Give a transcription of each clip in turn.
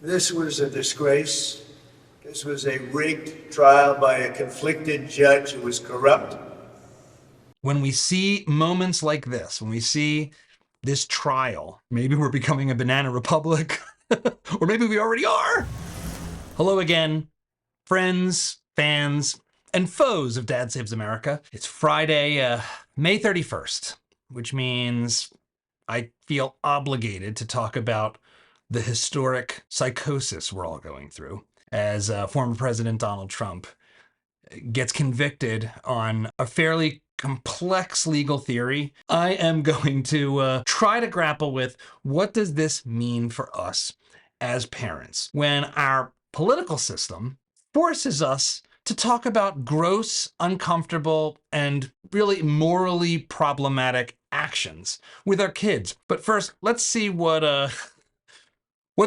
This was a disgrace. This was a rigged trial by a conflicted judge who was corrupt. When we see moments like this, when we see this trial, maybe we're becoming a banana republic, or maybe we already are. Hello again, friends, fans, and foes of Dad Saves America. It's Friday, May 31st, which means I feel obligated to talk about the historic psychosis we're all going through as former President Donald Trump gets convicted on a fairly complex legal theory. I am going to try to grapple with what does this mean for us as parents when our political system forces us to talk about gross, uncomfortable, and really morally problematic actions with our kids. But first, let's see what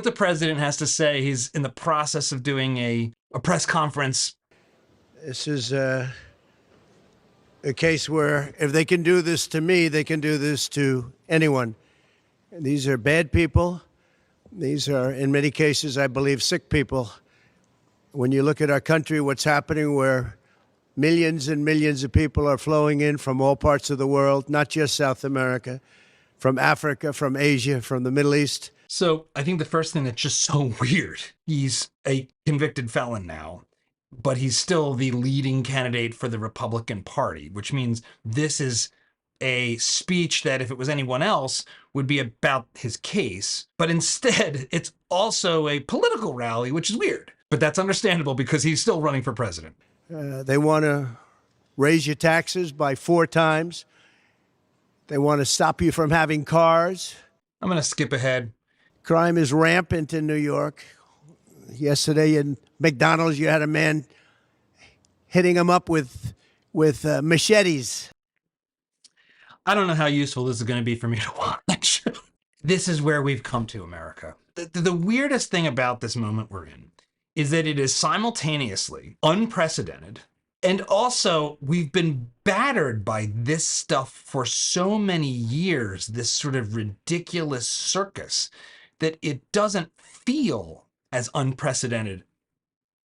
the president has to say. He's in the process of doing a press conference. This is a case where if they can do this to me, they can do this to anyone. These are bad people. These are, in many cases, I believe, sick people. When you look at our country, what's happening where millions and millions of people are flowing in from all parts of the world, not just South America, from Africa, from Asia, from the Middle East. So I think the first thing that's just so weird, he's a convicted felon now, but he's still the leading candidate for the Republican Party, which means this is a speech that if it was anyone else would be about his case. But instead, it's also a political rally, which is weird. But that's understandable because he's still running for president. They want to raise your taxes by 4 times. They want to stop you from having cars. I'm going to skip ahead. Crime is rampant in New York. Yesterday in McDonald's, you had a man hitting him up with machetes. I don't know how useful this is going to be for me to watch. This is where we've come to, America. The weirdest thing about this moment we're in is that it is simultaneously unprecedented, and also we've been battered by this stuff for so many years, this sort of ridiculous circus, that it doesn't feel as unprecedented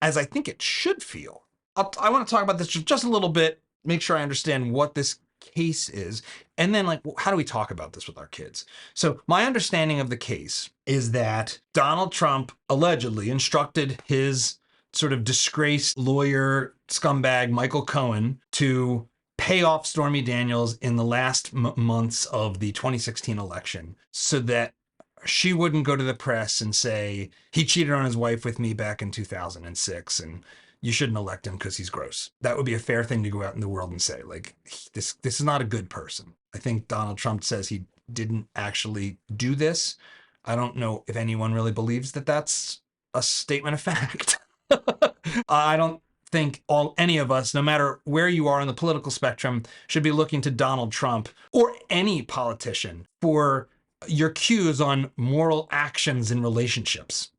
as I think it should feel. I want to talk about this just a little bit, make sure I understand what this case is, and then how do we talk about this with our kids? So my understanding of the case is that Donald Trump allegedly instructed his sort of disgraced lawyer scumbag Michael Cohen to pay off Stormy Daniels in the last months of the 2016 election so that she wouldn't go to the press and say, he cheated on his wife with me back in 2006 and you shouldn't elect him because he's gross. That would be a fair thing to go out in the world and say, this is not a good person. I think Donald Trump says he didn't actually do this. I don't know if anyone really believes that that's a statement of fact. I don't think any of us, no matter where you are on the political spectrum, should be looking to Donald Trump or any politician for your cues on moral actions in relationships,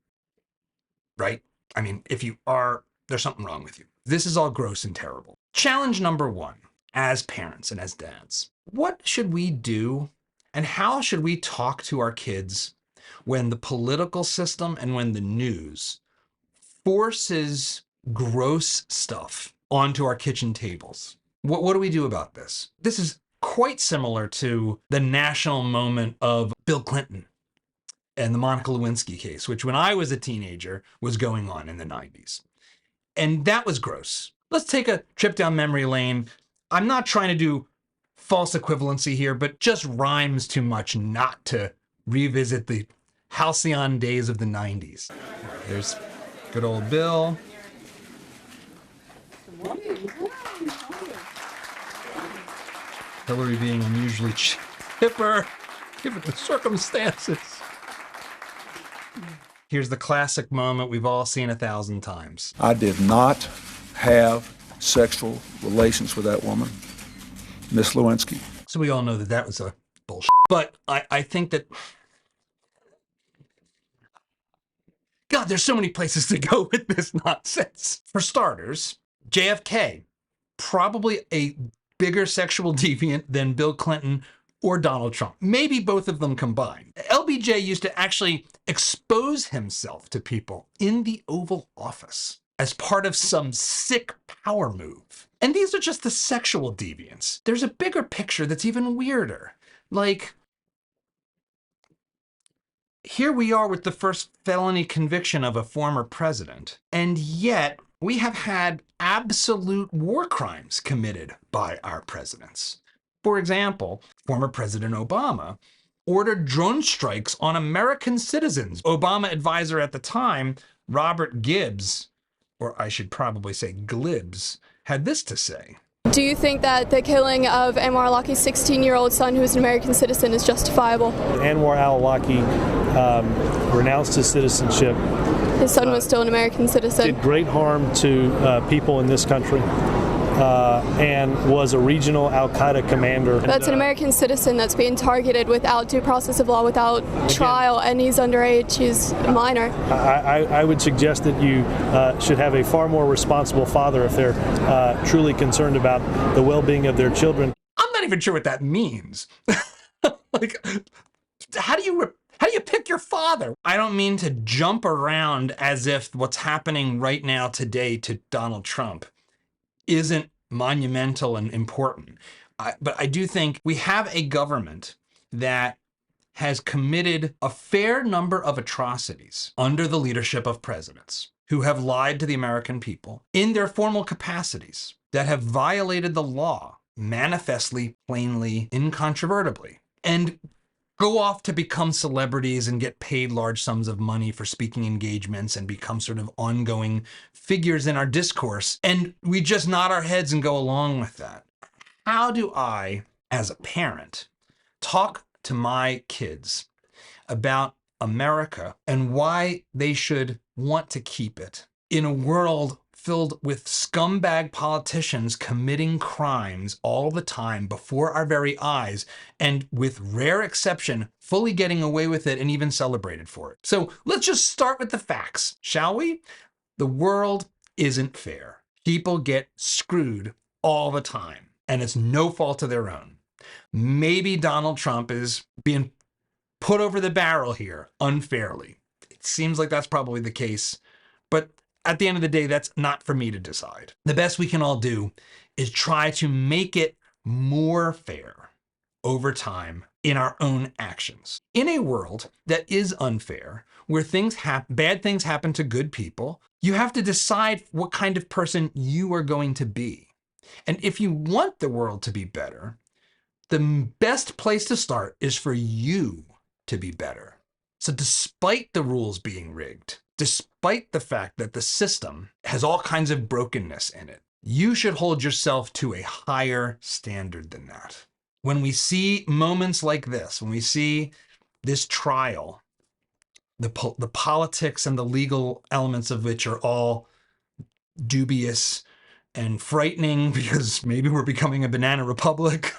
right? I mean, if you are, there's something wrong with you. This is all gross and terrible. Challenge number 1, as parents and as dads, what should we do and how should we talk to our kids when the political system and when the news forces gross stuff onto our kitchen tables? What do we do about this? This is quite similar to the national moment of Bill Clinton and the Monica Lewinsky case, which when I was a teenager was going on in the 90s. And that was gross. Let's take a trip down memory lane. I'm not trying to do false equivalency here, but just rhymes too much not to revisit the halcyon days of the 90s. There's good old Bill. Hillary being unusually chipper, given the circumstances. Here's the classic moment we've all seen 1,000 times. I did not have sexual relations with that woman, Miss Lewinsky. So we all know that was a bullshit. But I think that, God, there's so many places to go with this nonsense. For starters, JFK, probably a bigger sexual deviant than Bill Clinton or Donald Trump. Maybe both of them combined. LBJ used to actually expose himself to people in the Oval Office as part of some sick power move. And these are just the sexual deviants. There's a bigger picture that's even weirder. Like, here we are with the first felony conviction of a former president, and yet we have had absolute war crimes committed by our presidents. For example, former President Obama ordered drone strikes on American citizens. Obama advisor at the time, Robert Gibbs, or I should probably say Glibs, had this to say. Do you think that the killing of Anwar al-Awlaki's 16-year-old son, who is an American citizen, is justifiable? Anwar al-Awlaki renounced his citizenship. His son was still an American citizen. Did great harm to people in this country. And was a regional al-Qaeda commander. That's an American citizen that's being targeted without due process of law, without trial, and he's underage, he's a minor. I would suggest that you should have a far more responsible father if they're truly concerned about the well-being of their children. I'm not even sure what that means. Like, how do you pick your father? I don't mean to jump around as if what's happening right now today to Donald Trump isn't monumental and important. But I do think we have a government that has committed a fair number of atrocities under the leadership of presidents who have lied to the American people in their formal capacities, that have violated the law manifestly, plainly, incontrovertibly, and go off to become celebrities and get paid large sums of money for speaking engagements and become sort of ongoing figures in our discourse. And we just nod our heads and go along with that. How do I, as a parent, talk to my kids about America and why they should want to keep it in a world filled with scumbag politicians committing crimes all the time before our very eyes, and with rare exception, fully getting away with it and even celebrated for it? So let's just start with the facts, shall we? The world isn't fair. People get screwed all the time, and it's no fault of their own. Maybe Donald Trump is being put over the barrel here unfairly. It seems like that's probably the case, but at the end of the day, that's not for me to decide. The best we can all do is try to make it more fair over time in our own actions. In a world that is unfair, where bad things happen to good people, you have to decide what kind of person you are going to be. And if you want the world to be better, the best place to start is for you to be better. So despite the rules being rigged, despite the fact that the system has all kinds of brokenness in it, you should hold yourself to a higher standard than that. When we see moments like this, when we see this trial, the politics and the legal elements of which are all dubious and frightening, because maybe we're becoming a banana republic,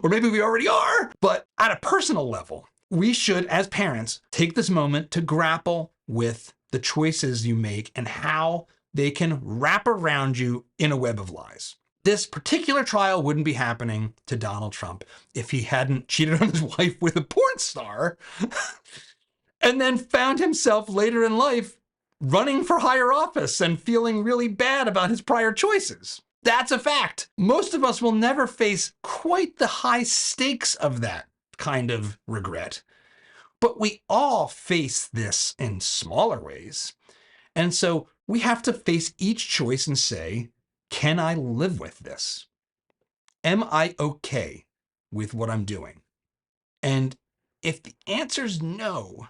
or maybe we already are, but at a personal level, we should, as parents, take this moment to grapple with the choices you make and how they can wrap around you in a web of lies. This particular trial wouldn't be happening to Donald Trump if he hadn't cheated on his wife with a porn star and then found himself later in life running for higher office and feeling really bad about his prior choices. That's a fact. Most of us will never face quite the high stakes of that kind of regret. But we all face this in smaller ways. And so we have to face each choice and say, can I live with this? Am I okay with what I'm doing? And if the answer's no,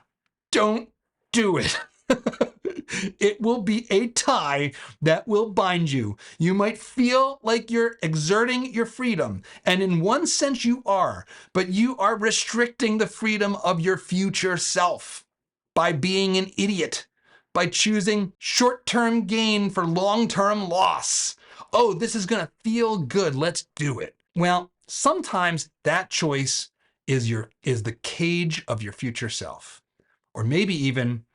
don't do it. It will be a tie that will bind you. You might feel like you're exerting your freedom, and in one sense you are, but you are restricting the freedom of your future self by being an idiot, by choosing short-term gain for long-term loss. Oh, this is going to feel good. Let's do it. Well, sometimes that choice is the cage of your future self, or maybe even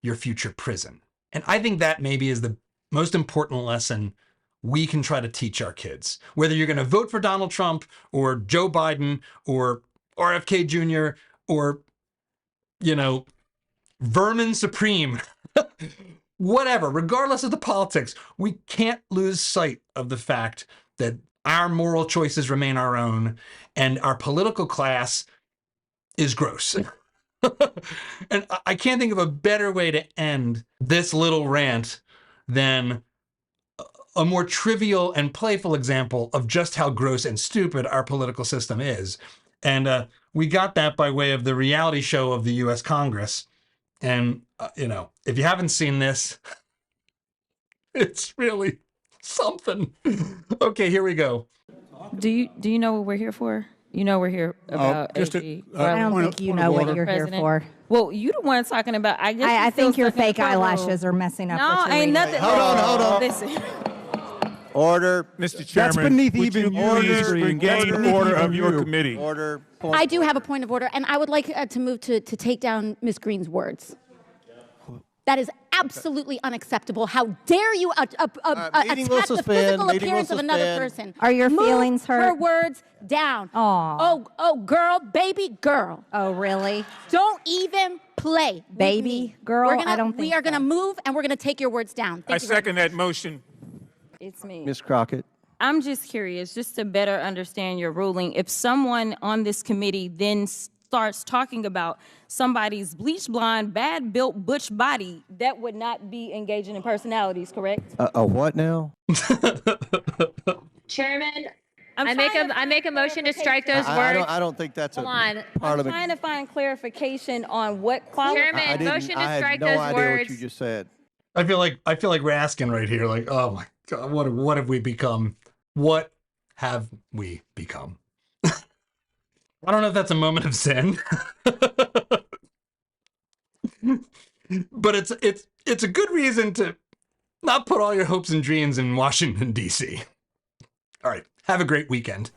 your future prison. And I think that maybe is the most important lesson we can try to teach our kids. Whether you're going to vote for Donald Trump or Joe Biden or RFK Jr. or, you know, Vermin Supreme, whatever, regardless of the politics, we can't lose sight of the fact that our moral choices remain our own and our political class is gross. And I can't think of a better way to end this little rant than a more trivial and playful example of just how gross and stupid our political system is. And we got that by way of the reality show of the U.S. Congress. And, you know, if you haven't seen this, it's really something. Okay, here we go. Do you know what we're here for? You know we're here about AG. I don't think you know what you're here for. Well, you the one talking about. I guess I think your stuck in the fake courtroom. eyelashes are messing up. No, what you're ain't reading. nothing. Hold on. Listen. Order. Mr. Chairman, That's beneath would even you your please history. regain That's order beneath of your even you. committee? Order. I do have a point of order, and I would like to move to take down Ms. Green's words. That is absolutely unacceptable. How dare you attack the physical appearance of another person? Are your Move feelings hurt? her words down. Aw. Oh, girl, baby girl. Oh, really? Don't even play. with Baby me. girl? We're gonna, I don't think We are going to so. move, and we're going to take your words down. I Thank you very second that motion. It's me. Ms. Crockett. I'm just curious, just to better understand your ruling. If someone on this committee then starts talking about somebody's bleach blonde, bad built butch body, that would not be engaging in personalities, correct? A what now? Chairman, I'm I make a motion to strike those words. I don't think that's Hold on. I'm Parliament. trying to find clarification on what qualifies. Chairman, motion to I had strike no those idea words. what you just said. I feel like Raskin right here. Like, oh my God, what have we become? What have we become? I don't know if that's a moment of sin, but it's a good reason to not put all your hopes and dreams in Washington, D.C. All right, have a great weekend.